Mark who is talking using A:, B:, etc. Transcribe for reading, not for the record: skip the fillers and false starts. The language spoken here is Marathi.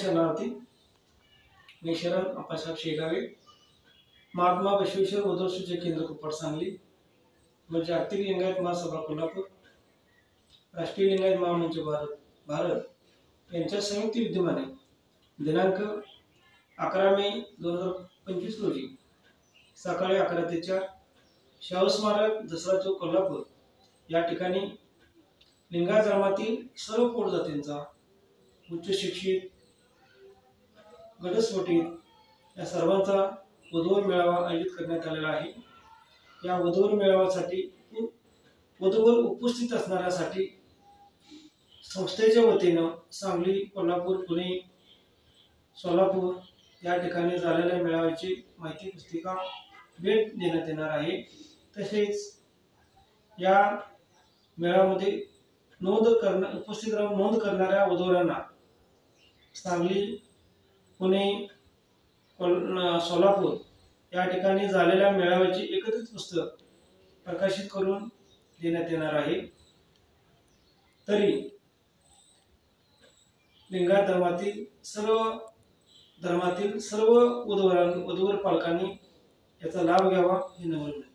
A: शरणार्थी. मी शरण आप्पासाहेब शेगावे, महात्मा बसवेश्वर उद्धव सूचक केंद्र कुप्पड सांगली व जागतिक लिंगायत महासभा कोल्हापूर, राष्ट्रीय लिंगायत महामंच भारत यांच्या संयुक्त विद्यमाने दिनांक 11 मे 2025 रोजी सकाळी 11 ते 4 शाहू स्मारक दसरा चौक कोल्हापूर या ठिकाणी लिंगायत धर्मातील सर्व पोट जातींचा उच्च शिक्षित, घटस्फोटित या सर्वांचा वधूवर मेळावा आयोजित करण्यात आलेला आहे. या वधूवर मेळाव्यासाठी वधूवर उपस्थित असणाऱ्यासाठी संस्थेच्या वतीनं सांगली, कोल्हापूर, पुणे, सोलापूर या ठिकाणी झालेल्या मेळाव्याची माहिती पुस्तिका भेट देण्यात येणार आहे. तसेच या मेळाव्यामध्ये उपस्थित राहून नोंद करणाऱ्या वधूवरांना सांगली, पुणे, सोलापूर या ठिकाणी झालेल्या मेळाव्याची एकत्रित पुस्तक प्रकाशित करून देण्यात येणार आहे. तरी लिंगायत धर्मातील सर्व वधूवर पालकांनी याचा लाभ घ्यावा ही नम्र विनंती.